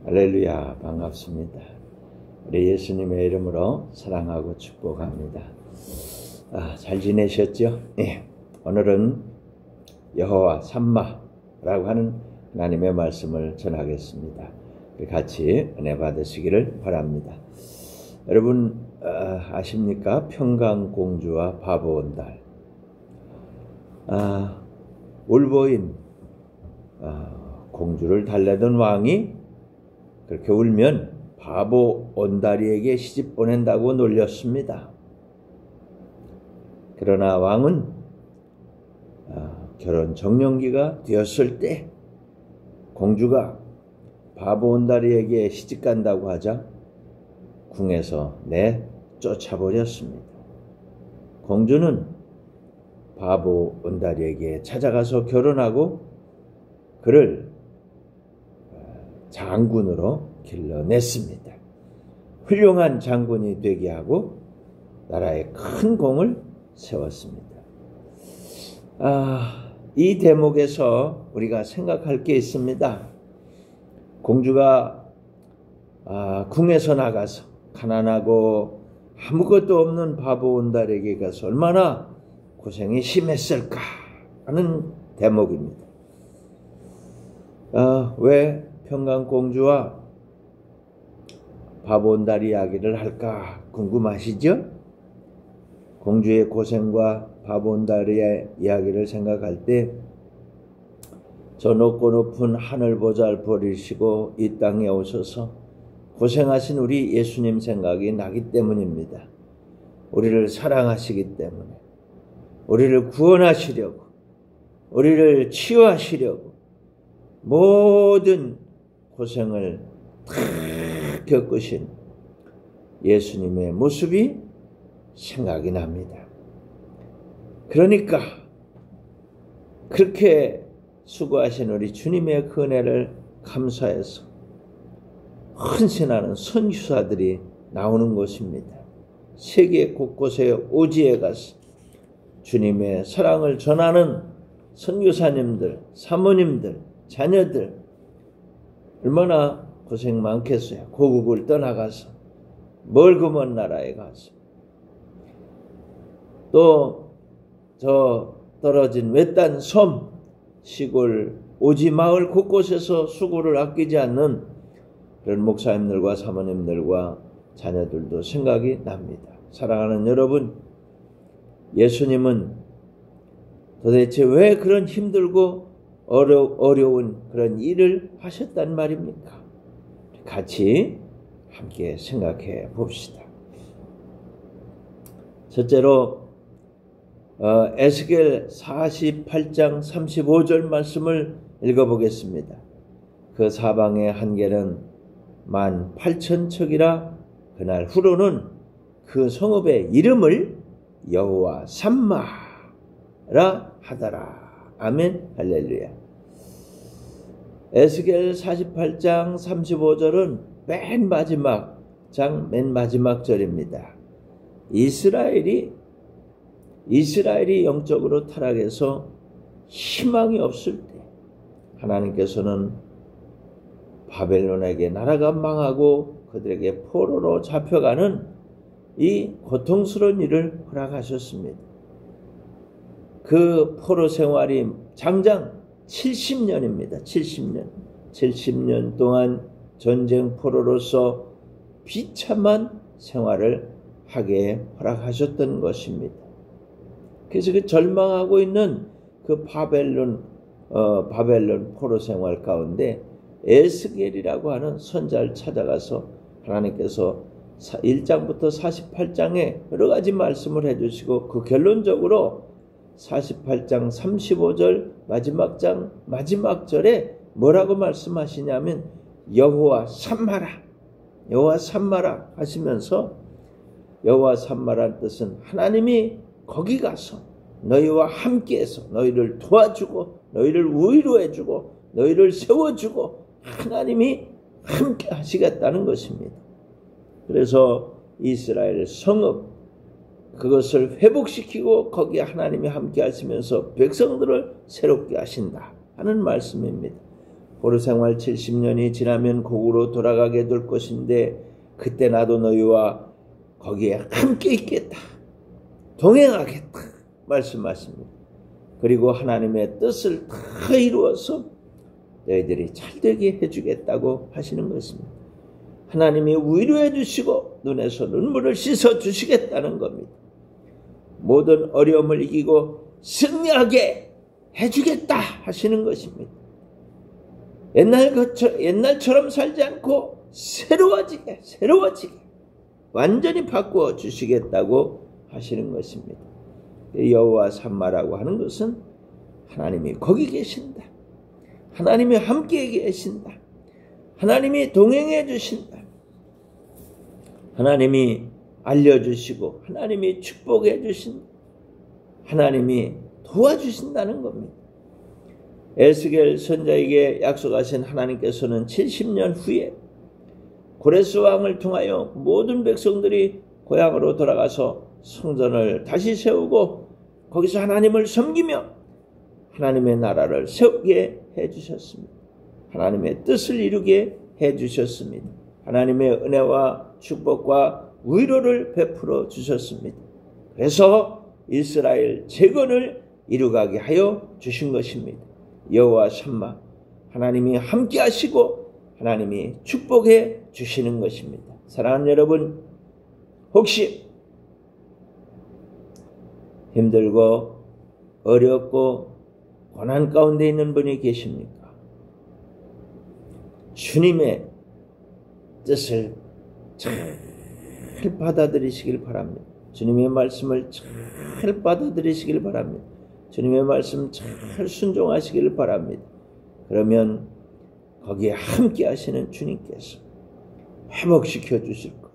할렐루야, 반갑습니다. 우리 예수님의 이름으로 사랑하고 축복합니다. 잘 지내셨죠? 예. 오늘은 여호와 삼마라고 하는 하나님의 말씀을 전하겠습니다. 같이 은혜 받으시기를 바랍니다. 여러분 아십니까? 평강공주와 바보온달. 울보인 공주를 달래던 왕이 그렇게 울면 바보 온다리에게 시집 보낸다고 놀렸습니다. 그러나 왕은 결혼 정년기가 되었을 때 공주가 바보 온다리에게 시집 간다고 하자 궁에서 내쫓아버렸습니다. 공주는 바보 온다리에게 찾아가서 결혼하고 그를 장군으로 길러냈습니다. 훌륭한 장군이 되게 하고 나라에 큰 공을 세웠습니다. 이 대목에서 우리가 생각할 게 있습니다. 공주가 궁에서 나가서 가난하고 아무것도 없는 바보 온달에게 가서 얼마나 고생이 심했을까 하는 대목입니다. 왜 평강공주와 바보 온달 이야기를 할까 궁금하시죠? 공주의 고생과 바보 온달의 이야기를 생각할 때 저 높고 높은 하늘 보잘 버리시고 이 땅에 오셔서 고생하신 우리 예수님 생각이 나기 때문입니다. 우리를 사랑하시기 때문에, 우리를 구원하시려고, 우리를 치유하시려고 모든 고생을 다 겪으신 예수님의 모습이 생각이 납니다. 그러니까 그렇게 수고하신 우리 주님의 그 은혜를 감사해서 헌신하는 선교사들이 나오는 곳입니다. 세계 곳곳에 오지에 가서 주님의 사랑을 전하는 선교사님들, 사모님들, 자녀들 얼마나 고생 많겠어요. 고국을 떠나가서 멀고 먼 나라에 가서 또 저 떨어진 외딴 섬, 시골, 오지 마을 곳곳에서 수고를 아끼지 않는 그런 목사님들과 사모님들과 자녀들도 생각이 납니다. 사랑하는 여러분, 예수님은 도대체 왜 그런 힘들고 어려운 그런 일을 하셨단 말입니까? 같이 함께 생각해 봅시다. 첫째로 에스겔 48장 35절 말씀을 읽어보겠습니다. 그 사방의 한계는 18,000척이라 그날 후로는 그 성읍의 이름을 여호와 삼마라 하더라. 아멘, 할렐루야. 에스겔 48장 35절은 맨 마지막 절입니다. 이스라엘이 영적으로 타락해서 희망이 없을 때 하나님께서는 바벨론에게 나라가 망하고 그들에게 포로로 잡혀가는 이 고통스러운 일을 허락하셨습니다. 그 포로 생활이 장장 70년입니다. 70년 동안 전쟁 포로로서 비참한 생활을 하게 허락하셨던 것입니다. 그래서 그 절망하고 있는 그 바벨론 포로 생활 가운데 에스겔이라고 하는 선자를 찾아가서 하나님께서 1장부터 48장에 여러 가지 말씀을 해주시고 그 결론적으로 48장 35절 마지막 절에 뭐라고 말씀하시냐면 여호와 삼마라 하시면서 여호와 삼마라는 뜻은 하나님이 거기 가서 너희와 함께해서 너희를 도와주고 너희를 위로해주고 너희를 세워주고 하나님이 함께 하시겠다는 것입니다. 그래서 이스라엘 성읍 그것을 회복시키고 거기에 하나님이 함께 하시면서 백성들을 새롭게 하신다 하는 말씀입니다. 포로 생활 70년이 지나면 고국으로 돌아가게 될 것인데 그때 나도 너희와 거기에 함께 있겠다. 동행하겠다. 말씀하십니다. 그리고 하나님의 뜻을 다 이루어서 너희들이 잘되게 해주겠다고 하시는 것입니다. 하나님이 위로해 주시고 눈에서 눈물을 씻어 주시겠다는 겁니다. 모든 어려움을 이기고 승리하게 해주겠다 하시는 것입니다. 옛날처럼 살지 않고 새로워지게 완전히 바꾸어 주시겠다고 하시는 것입니다. 여호와 삼마라고 하는 것은 하나님이 거기 계신다. 하나님이 함께 계신다. 하나님이 동행해 주신다. 하나님이 알려주시고 하나님이 축복해 주신다. 하나님이 도와주신다는 겁니다. 에스겔 선자에게 약속하신 하나님께서는 70년 후에 고레스 왕을 통하여 모든 백성들이 고향으로 돌아가서 성전을 다시 세우고 거기서 하나님을 섬기며 하나님의 나라를 세우게 해주셨습니다. 하나님의 뜻을 이루게 해주셨습니다. 하나님의 은혜와 축복과 위로를 베풀어 주셨습니다. 그래서 이스라엘 재건을 이루가게 하여 주신 것입니다. 여호와 샴마, 하나님이 함께 하시고 하나님이 축복해 주시는 것입니다. 사랑하는 여러분, 혹시 힘들고 어렵고 고난 가운데 있는 분이 계십니까? 주님의 뜻을 잘 받아들이시길 바랍니다. 주님의 말씀을 잘 받아들이시길 바랍니다. 주님의 말씀 잘 순종하시길 바랍니다. 그러면 거기에 함께 하시는 주님께서 회복시켜 주실 거예요.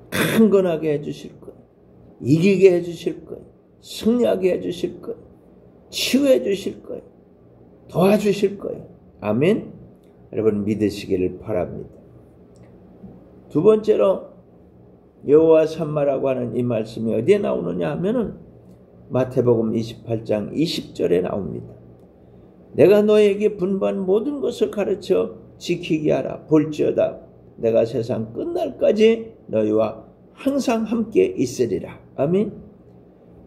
강건하게 해주실 거예요. 이기게 해주실 거예요. 승리하게 해주실 거예요. 치유해 주실 거예요. 도와주실 거예요. 아멘. 여러분 믿으시기를 바랍니다. 두 번째로 여호와 삼마라고 하는 이 말씀이 어디에 나오느냐 하면은 마태복음 28장 20절에 나옵니다. 내가 너에게 분부한 모든 것을 가르쳐 지키게 하라. 볼지어다 내가 세상 끝날까지 너희와 항상 함께 있으리라. 아멘.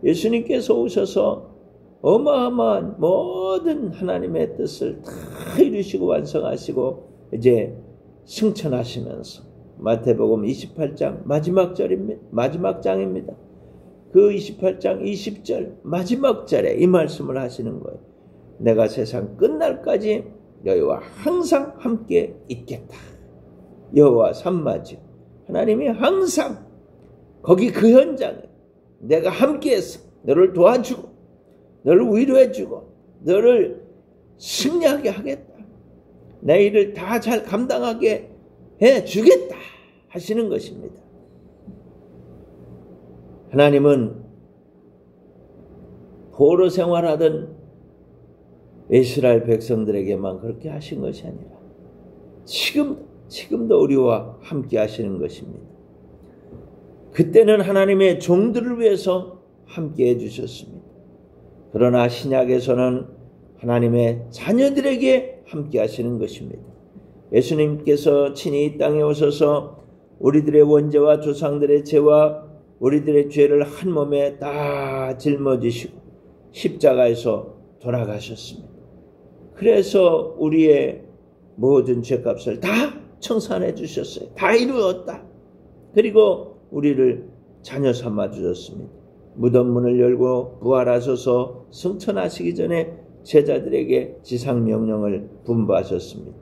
예수님께서 오셔서 어마어마한 모든 하나님의 뜻을 다 이루시고 완성하시고 이제 승천하시면서 마태복음 28장 마지막 절입니다. 마지막 장입니다. 그 28장 20절 마지막 절에 이 말씀을 하시는 거예요. 내가 세상 끝날까지 너희와 항상 함께 있겠다. 여호와 삼마지. 하나님이 항상 거기 그 현장에 내가 함께해서 너를 도와주고 너를 위로해주고 너를 승리하게 하겠다. 내 일을 다 잘 감당하게 해주겠다 하시는 것입니다. 하나님은 포로 생활하던 이스라엘 백성들에게만 그렇게 하신 것이 아니라 지금도 우리와 함께 하시는 것입니다. 그때는 하나님의 종들을 위해서 함께 해주셨습니다. 그러나 신약에서는 하나님의 자녀들에게 함께 하시는 것입니다. 예수님께서 친히 이 땅에 오셔서 우리들의 원죄와 조상들의 죄와 우리들의 죄를 한 몸에 다 짊어지시고 십자가에서 돌아가셨습니다. 그래서 우리의 모든 죄값을 다 청산해 주셨어요. 다 이루었다. 그리고 우리를 자녀 삼아 주셨습니다. 무덤 문을 열고 부활하셔서 승천하시기 전에 제자들에게 지상 명령을 분부하셨습니다.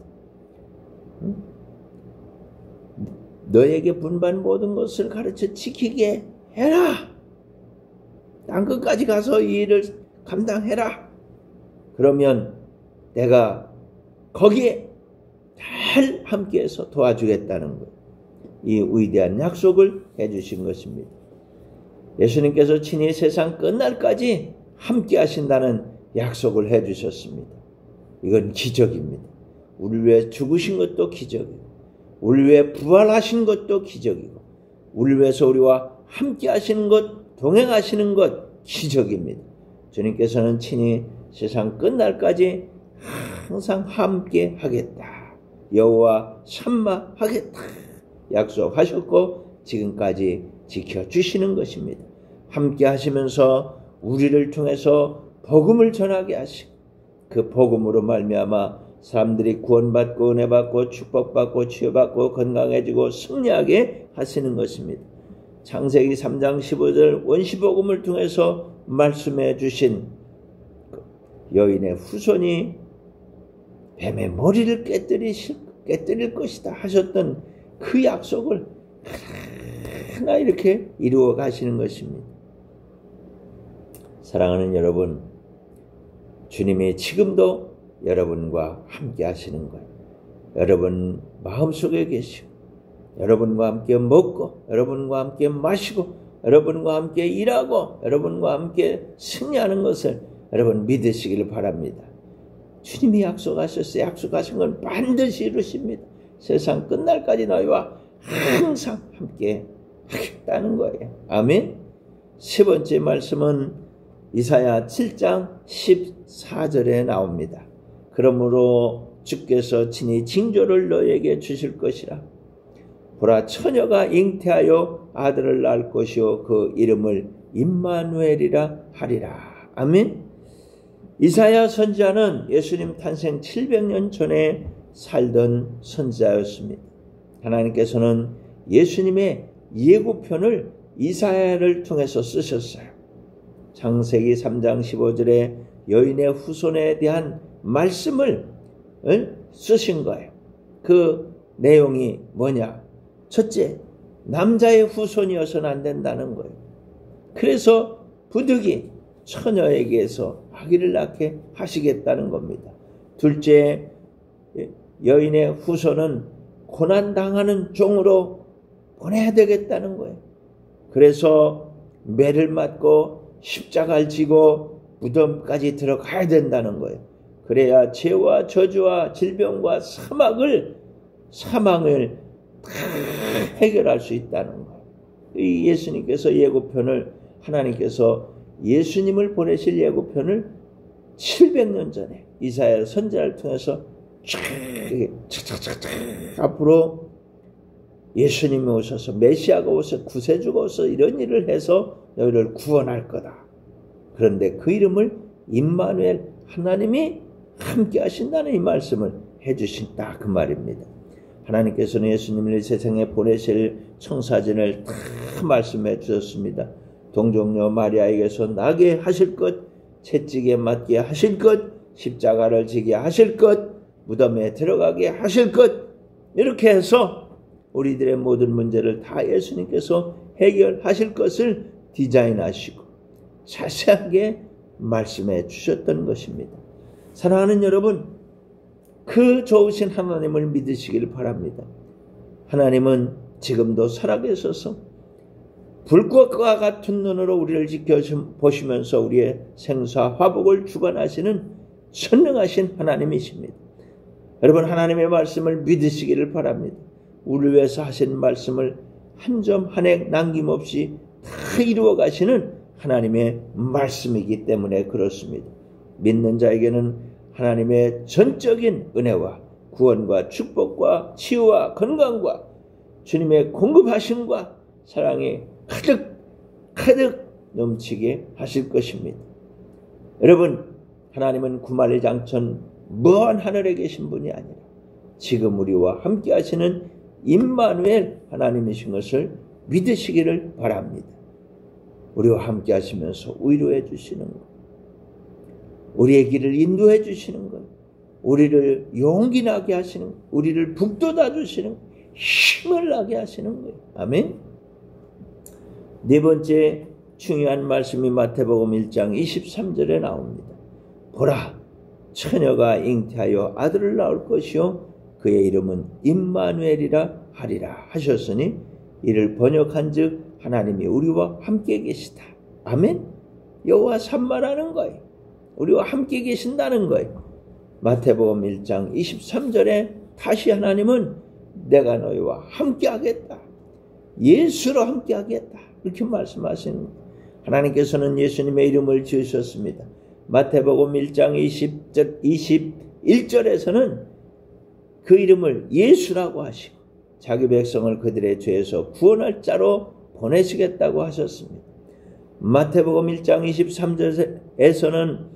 너에게 분부한 모든 것을 가르쳐 지키게 해라. 땅끝까지 가서 이 일을 감당해라. 그러면 내가 거기에 잘 함께해서 도와주겠다는 것. 이 위대한 약속을 해주신 것입니다. 예수님께서 친히 세상 끝날까지 함께 하신다는 약속을 해주셨습니다. 이건 기적입니다. 우리 위해 죽으신 것도 기적이고 우리 위해 부활하신 것도 기적이고 우리 위해서 우리와 함께 하시는 것, 동행하시는 것 기적입니다. 주님께서는 친히 세상 끝날까지 항상 함께 하겠다. 여호와 삼마 하겠다. 약속하셨고 지금까지 지켜주시는 것입니다. 함께 하시면서 우리를 통해서 복음을 전하게 하시고 그 복음으로 말미암아 사람들이 구원받고 은혜받고 축복받고 치유받고 건강해지고 승리하게 하시는 것입니다. 창세기 3장 15절 원시복음을 통해서 말씀해 주신 여인의 후손이 뱀의 머리를 깨뜨릴 것이다 하셨던 그 약속을 하나 이렇게 이루어 가시는 것입니다. 사랑하는 여러분, 주님이 지금도 여러분과 함께 하시는 거예요. 여러분 마음속에 계시고 여러분과 함께 먹고 여러분과 함께 마시고 여러분과 함께 일하고 여러분과 함께 승리하는 것을 여러분 믿으시기를 바랍니다. 주님이 약속하셨어요. 약속하신 건 반드시 이루십니다. 세상 끝날까지 너희와 항상 함께 하겠다는 거예요. 아멘. 세 번째 말씀은 이사야 7장 14절에 나옵니다. 그러므로 주께서 친히 징조를 너에게 주실 것이라. 보라, 처녀가 잉태하여 아들을 낳을 것이요 그 이름을 임마누엘이라 하리라. 아멘. 이사야 선지자는 예수님 탄생 700년 전에 살던 선지자였습니다. 하나님께서는 예수님의 예고편을 이사야를 통해서 쓰셨어요. 창세기 3장 15절에 여인의 후손에 대한 말씀을 쓰신 거예요. 그 내용이 뭐냐? 첫째, 남자의 후손이어서는 안 된다는 거예요. 그래서 부득이 처녀에게서 아기를 낳게 하시겠다는 겁니다. 둘째, 여인의 후손은 고난당하는 종으로 보내야 되겠다는 거예요. 그래서 매를 맞고 십자가를 지고 무덤까지 들어가야 된다는 거예요. 그래야 죄와 저주와 질병과 사망을 다 해결할 수 있다는 거예요. 이 예수님께서 예고편을 하나님께서 예수님을 보내실 예고편을 700년 전에 이사야 선지자를 통해서 착착착착 앞으로 예수님이 오셔서 메시아가 오셔서 구세주가 오셔서 이런 일을 해서 너희를 구원할 거다. 그런데 그 이름을 임마누엘, 하나님이 함께 하신다는 이 말씀을 해주신다 그 말입니다. 하나님께서는 예수님을 이 세상에 보내실 청사진을 다 말씀해 주셨습니다. 동정녀 마리아에게서 나게 하실 것, 채찍에 맞게 하실 것, 십자가를 지게 하실 것, 무덤에 들어가게 하실 것, 이렇게 해서 우리들의 모든 문제를 다 예수님께서 해결하실 것을 디자인하시고 자세하게 말씀해 주셨던 것입니다. 사랑하는 여러분, 그 좋으신 하나님을 믿으시길 바랍니다. 하나님은 지금도 살아계셔서 불꽃과 같은 눈으로 우리를 지켜보시면서 우리의 생사 화복을 주관하시는 선능하신 하나님이십니다. 여러분, 하나님의 말씀을 믿으시기를 바랍니다. 우리를 위해서 하신 말씀을 한 점 한 획 남김없이 다 이루어 가시는 하나님의 말씀이기 때문에 그렇습니다. 믿는 자에게는 하나님의 전적인 은혜와 구원과 축복과 치유와 건강과 주님의 공급하심과 사랑이 가득 넘치게 하실 것입니다. 여러분, 하나님은 구말리 장천 먼 하늘에 계신 분이 아니라 지금 우리와 함께 하시는 임마누엘 하나님이신 것을 믿으시기를 바랍니다. 우리와 함께 하시면서 위로해 주시는 것, 우리의 길을 인도해 주시는 것, 우리를 용기 나게 하시는 것, 우리를 북돋아 주시는 것, 힘을 나게 하시는 거예요. 아멘. 네 번째 중요한 말씀이 마태복음 1장 23절에 나옵니다. 보라, 처녀가 잉태하여 아들을 낳을 것이요 그의 이름은 임마누엘이라 하리라 하셨으니 이를 번역한즉 하나님이 우리와 함께 계시다. 아멘. 여호와 삼마라는 거예요. 우리와 함께 계신다는 거예요. 마태복음 1장 23절에 다시 하나님은 내가 너희와 함께 하겠다. 예수로 함께 하겠다. 이렇게 말씀하시는 거예요. 하나님께서는 예수님의 이름을 지으셨습니다. 마태복음 1장 21절에서는 그 이름을 예수라고 하시고 자기 백성을 그들의 죄에서 구원할 자로 보내시겠다고 하셨습니다. 마태복음 1장 23절에서는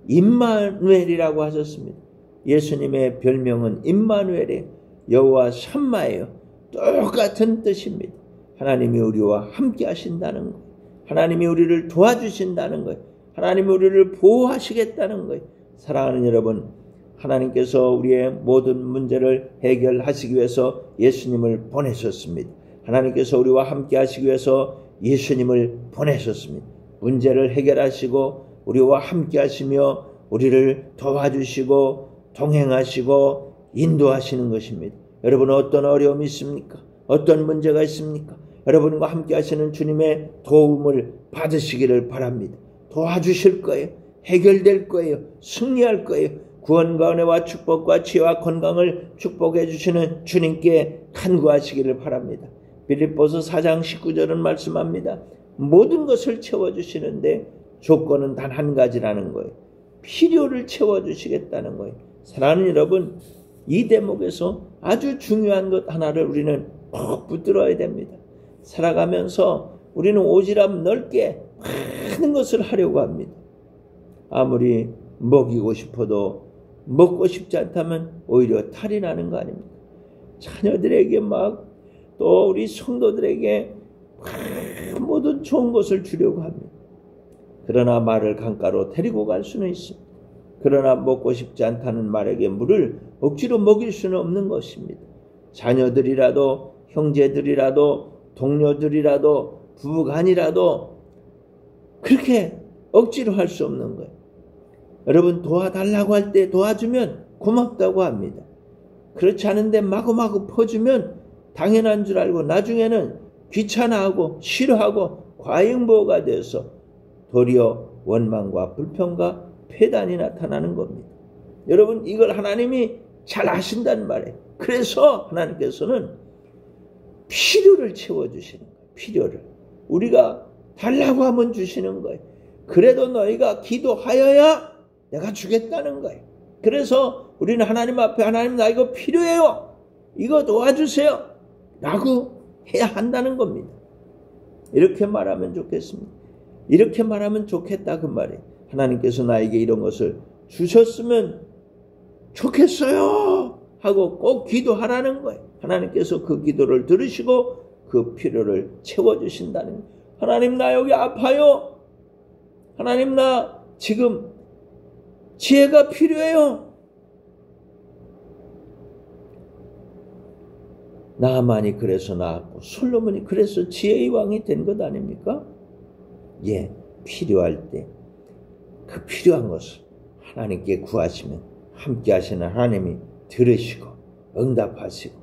임마누엘이라고 하셨습니다. 예수님의 별명은 임마누엘이에요. 여호와 샴마예요. 똑같은 뜻입니다. 하나님이 우리와 함께 하신다는 거예요. 하나님이 우리를 도와주신다는 거예요. 하나님이 우리를 보호하시겠다는 거예요. 사랑하는 여러분, 하나님께서 우리의 모든 문제를 해결하시기 위해서 예수님을 보내셨습니다. 하나님께서 우리와 함께 하시기 위해서 예수님을 보내셨습니다. 문제를 해결하시고 우리와 함께 하시며 우리를 도와주시고 동행하시고 인도하시는 것입니다. 여러분, 어떤 어려움이 있습니까? 어떤 문제가 있습니까? 여러분과 함께 하시는 주님의 도움을 받으시기를 바랍니다. 도와주실 거예요. 해결될 거예요. 승리할 거예요. 구원과 은혜와 축복과 지혜와 건강을 축복해 주시는 주님께 간구하시기를 바랍니다. 빌립보서 4장 19절은 말씀합니다. 모든 것을 채워주시는데 조건은 단 한 가지라는 거예요. 필요를 채워주시겠다는 거예요. 사랑하는 여러분, 이 대목에서 아주 중요한 것 하나를 우리는 꼭 붙들어야 됩니다. 살아가면서 우리는 오지랖 넓게 많은 것을 하려고 합니다. 아무리 먹이고 싶어도 먹고 싶지 않다면 오히려 탈이 나는 거 아닙니까? 자녀들에게 또 우리 성도들에게 모든 좋은 것을 주려고 합니다. 그러나 말을 강가로 데리고 갈 수는 있습니다. 그러나 먹고 싶지 않다는 말에게 물을 억지로 먹일 수는 없는 것입니다. 자녀들이라도 형제들이라도 동료들이라도 부부간이라도 그렇게 억지로 할 수 없는 거예요. 여러분, 도와달라고 할 때 도와주면 고맙다고 합니다. 그렇지 않은데 마구마구 퍼주면 당연한 줄 알고 나중에는 귀찮아하고 싫어하고 과잉보호가 돼서 도리어 원망과 불평과 폐단이 나타나는 겁니다. 여러분, 이걸 하나님이 잘 아신다는 말이에요. 그래서 하나님께서는 필요를 채워주시는 거예요. 필요를. 우리가 달라고 하면 주시는 거예요. 그래도 너희가 기도하여야 내가 주겠다는 거예요. 그래서 우리는 하나님 앞에 하나님 나 이거 필요해요. 이거 도와주세요. 라고 해야 한다는 겁니다. 이렇게 말하면 좋겠습니다. 이렇게 말하면 좋겠다 그 말이에요. 하나님께서 나에게 이런 것을 주셨으면 좋겠어요 하고 꼭 기도하라는 거예요. 하나님께서 그 기도를 들으시고 그 필요를 채워주신다는 거예요. 하나님 나 여기 아파요. 하나님 나 지금 지혜가 필요해요. 나만이 그래서 나았고 솔로몬이 그래서 지혜의 왕이 된 것 아닙니까? 예, 필요할 때 그 필요한 것을 하나님께 구하시면 함께 하시는 하나님이 들으시고 응답하시고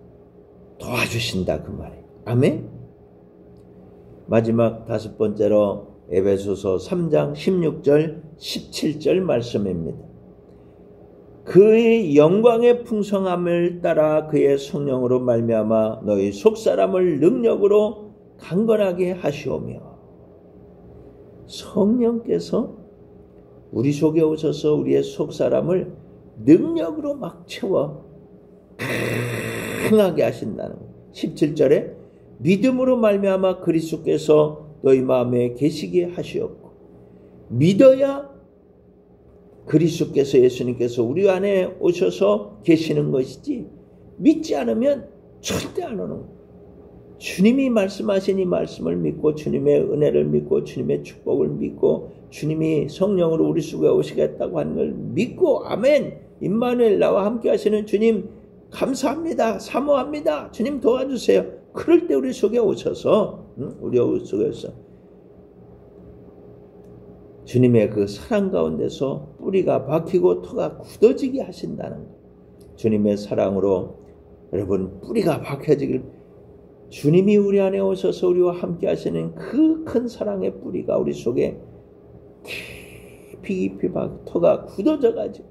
도와주신다 그 말이에요. 아멘. 마지막 다섯 번째로 에베소서 3장 16절 17절 말씀입니다. 그의 영광의 풍성함을 따라 그의 성령으로 말미암아 너희 속사람을 능력으로 강건하게 하시오며, 성령께서 우리 속에 오셔서 우리의 속사람을 능력으로 막 채워 강하게 하신다는 거예요. 17절에 믿음으로 말미암아 그리스도께서 너희 마음에 계시게 하시었고, 믿어야 그리스도께서 예수님께서 우리 안에 오셔서 계시는 것이지 믿지 않으면 절대 안 오는 거예요. 주님이 말씀하신 이 말씀을 믿고 주님의 은혜를 믿고 주님의 축복을 믿고 주님이 성령으로 우리 속에 오시겠다고 하는 걸 믿고 아멘 임마누엘 나와 함께 하시는 주님 감사합니다. 사모합니다. 주님 도와주세요. 그럴 때 우리 속에 오셔서 우리 속에서 주님의 그 사랑 가운데서 뿌리가 박히고 터가 굳어지게 하신다는 거예요. 주님의 사랑으로 여러분 뿌리가 박혀지길, 주님이 우리 안에 오셔서 우리와 함께 하시는 그 큰 사랑의 뿌리가 우리 속에 깊이 터가 굳어져가지고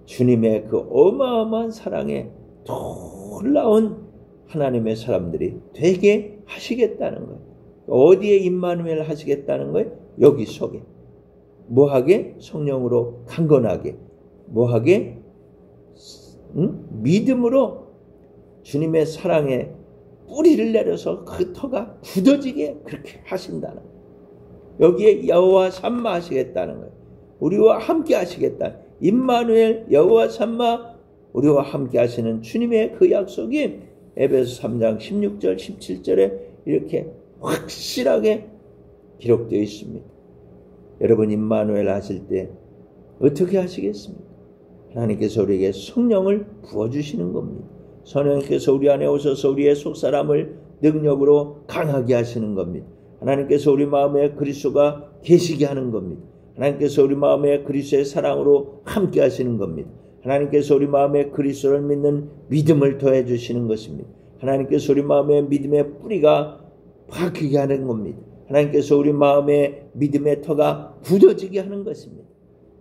주님의 그 어마어마한 사랑에 놀라운 하나님의 사람들이 되게 하시겠다는 거예요. 어디에 임마누엘 하시겠다는 거예요? 여기 속에. 뭐하게? 성령으로 강건하게. 뭐하게? 믿음으로 주님의 사랑에 뿌리를 내려서 그 터가 굳어지게 그렇게 하신다는 거예요. 여기에 여호와 삼마 하시겠다는 거예요. 우리와 함께 하시겠다. 임마누엘 여호와 삼마 우리와 함께 하시는 주님의 그 약속이 에베소 3장 16절 17절에 이렇게 확실하게 기록되어 있습니다. 여러분 임마누엘 하실 때 어떻게 하시겠습니까? 하나님께서 우리에게 성령을 부어주시는 겁니다. 성령께서 우리 안에 오셔서 우리의 속사람을 능력으로 강하게 하시는 겁니다. 하나님께서 우리 마음에 그리스도가 계시게 하는 겁니다. 하나님께서 우리 마음에 그리스도의 사랑으로 함께 하시는 겁니다. 하나님께서 우리 마음에 그리스도를 믿는 믿음을 더해 주시는 것입니다. 하나님께서 우리 마음에 믿음의 뿌리가 박히게 하는 겁니다. 하나님께서 우리 마음에 믿음의 터가 굳어지게 하는 것입니다.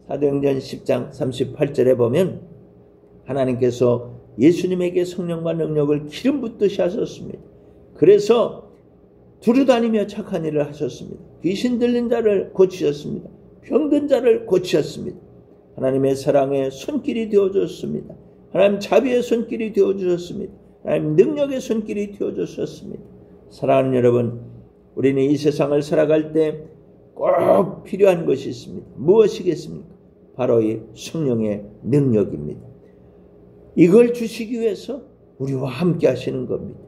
사도행전 10장 38절에 보면 하나님께서 예수님에게 성령과 능력을 기름 붓듯이 하셨습니다. 그래서 두루다니며 착한 일을 하셨습니다. 귀신 들린 자를 고치셨습니다. 병든 자를 고치셨습니다. 하나님의 사랑의 손길이 되어주셨습니다. 하나님 자비의 손길이 되어주셨습니다. 하나님 능력의 손길이 되어주셨습니다. 사랑하는 여러분, 우리는 이 세상을 살아갈 때 꼭 필요한 것이 있습니다. 무엇이겠습니까? 바로 이 성령의 능력입니다. 이걸 주시기 위해서 우리와 함께 하시는 겁니다.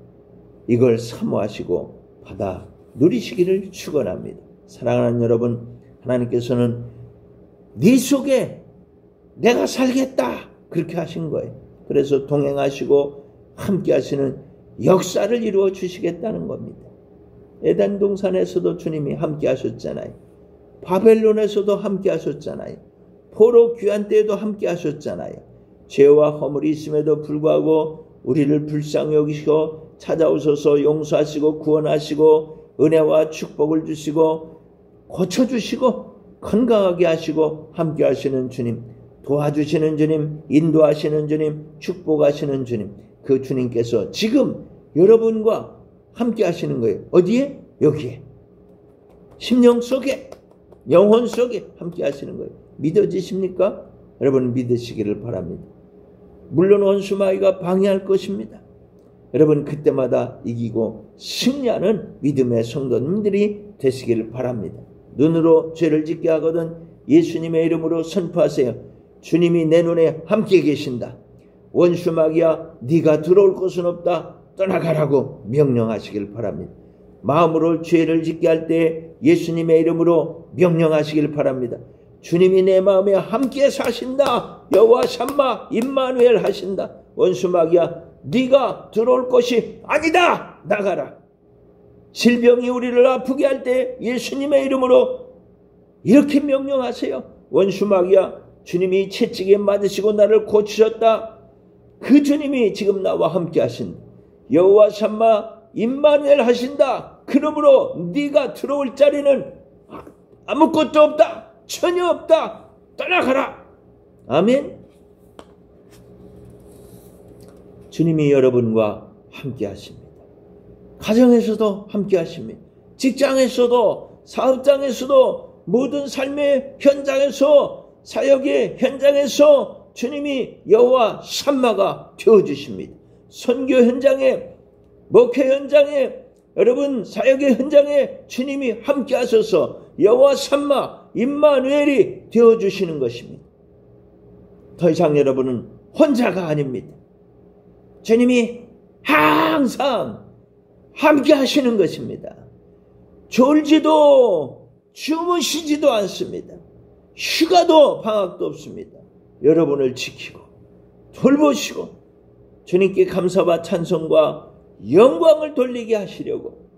이걸 사모하시고 받아 누리시기를 축원합니다. 사랑하는 여러분, 하나님께서는 네 속에 내가 살겠다 그렇게 하신 거예요. 그래서 동행하시고 함께 하시는 역사를 이루어 주시겠다는 겁니다. 에덴 동산에서도 주님이 함께 하셨잖아요. 바벨론에서도 함께 하셨잖아요. 포로 귀환 때에도 함께 하셨잖아요. 죄와 허물이 있음에도 불구하고 우리를 불쌍히 여기시고 찾아오셔서 용서하시고 구원하시고 은혜와 축복을 주시고 고쳐주시고 건강하게 하시고 함께 하시는 주님, 도와주시는 주님, 인도하시는 주님, 축복하시는 주님, 그 주님께서 지금 여러분과 함께 하시는 거예요. 어디에? 여기에. 심령 속에, 영혼 속에 함께 하시는 거예요. 믿어지십니까? 여러분 믿으시기를 바랍니다. 물론 원수마귀가 방해할 것입니다. 여러분 그때마다 이기고 승리하는 믿음의 성도님들이 되시기를 바랍니다. 눈으로 죄를 짓게 하거든 예수님의 이름으로 선포하세요. 주님이 내 눈에 함께 계신다. 원수마귀야 네가 들어올 곳은 없다. 떠나가라고 명령하시길 바랍니다. 마음으로 죄를 짓게 할 때 예수님의 이름으로 명령하시길 바랍니다. 주님이 내 마음에 함께 사신다. 여호와 샴마 임마누엘 하신다. 원수마귀야 네가 들어올 것이 아니다. 나가라. 질병이 우리를 아프게 할 때 예수님의 이름으로 이렇게 명령하세요. 원수마귀야 주님이 채찍에 맞으시고 나를 고치셨다. 그 주님이 지금 나와 함께 하신다. 여호와 샴마 임마누엘 하신다. 그러므로 네가 들어올 자리는 아무것도 없다. 전혀 없다. 떠나가라. 아멘. 주님이 여러분과 함께 하십니다. 가정에서도 함께 하십니다. 직장에서도 사업장에서도 모든 삶의 현장에서 사역의 현장에서 주님이 여호와 샴마가 되어주십니다. 선교 현장에 목회 현장에 여러분 사역의 현장에 주님이 함께 하셔서 여호와 샴마 임마누엘이 되어주시는 것입니다. 더 이상 여러분은 혼자가 아닙니다. 주님이 항상 함께 하시는 것입니다. 졸지도 주무시지도 않습니다. 휴가도 방학도 없습니다. 여러분을 지키고 돌보시고 주님께 감사와 찬송과 영광을 돌리게 하시려고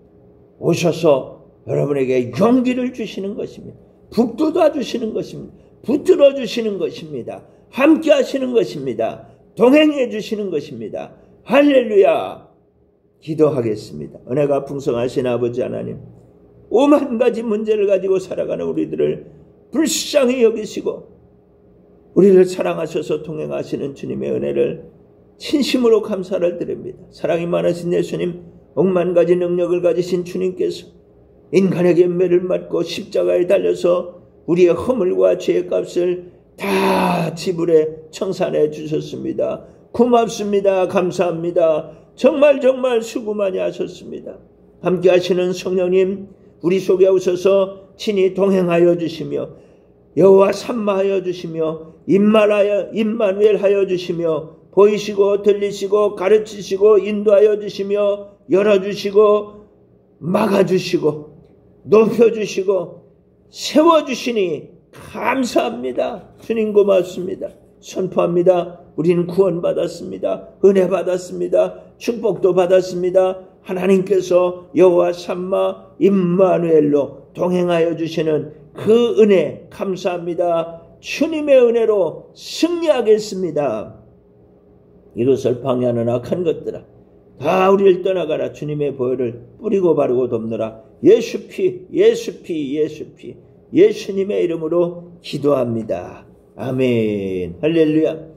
오셔서 여러분에게 용기를 주시는 것입니다. 북돋아 주시는 것입니다. 붙들어 주시는 것입니다. 함께 하시는 것입니다. 동행해 주시는 것입니다. 할렐루야. 기도하겠습니다. 은혜가 풍성하신 아버지 하나님, 오만 가지 문제를 가지고 살아가는 우리들을 불쌍히 여기시고 우리를 사랑하셔서 동행하시는 주님의 은혜를 진심으로 감사를 드립니다. 사랑이 많으신 예수님, 억만 가지 능력을 가지신 주님께서 인간에게 매를 맞고 십자가에 달려서 우리의 허물과 죄의 값을 다 지불해 청산해 주셨습니다. 고맙습니다. 감사합니다. 정말 수고 많이 하셨습니다. 함께 하시는 성령님, 우리 속에 오셔서 친히 동행하여 주시며 여호와 삼마하여 주시며 임마누엘 하여 주시며 보이시고 들리시고 가르치시고 인도하여 주시며 열어주시고 막아주시고 높여주시고 세워주시니 감사합니다. 주님 고맙습니다. 선포합니다. 우리는 구원받았습니다. 은혜 받았습니다. 축복도 받았습니다. 하나님께서 여호와 삼마 임마누엘로 동행하여 주시는 그 은혜 감사합니다. 주님의 은혜로 승리하겠습니다. 이것을 방해하는 악한 것들아 다 우리를 떠나가라. 주님의 보혈을 뿌리고 바르고 돕느라. 예수 피 예수님의 이름으로 기도합니다. 아멘. 할렐루야.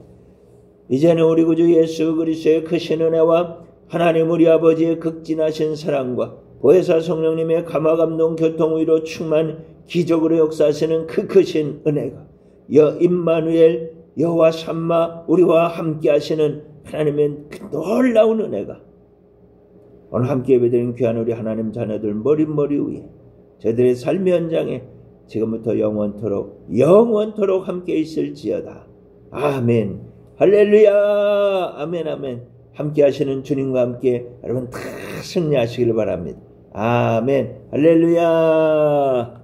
이제는 우리 구주 예수 그리스도의 크신 은혜와 하나님 우리 아버지의 극진하신 사랑과 보혜사 성령님의 감화감동 교통위로 충만 기적으로 역사하시는 그 크신 은혜가 임마누엘 여호와 삼마 우리와 함께 하시는 하나님의 그 놀라운 은혜가 오늘 함께 예배드린 귀한 우리 하나님 자녀들 머릿머리 위에 저들의 삶의 현장에 지금부터 영원토록 함께 있을지어다. 아멘. 할렐루야. 아멘. 함께 하시는 주님과 함께 여러분 다 승리하시길 바랍니다. 아멘. 할렐루야.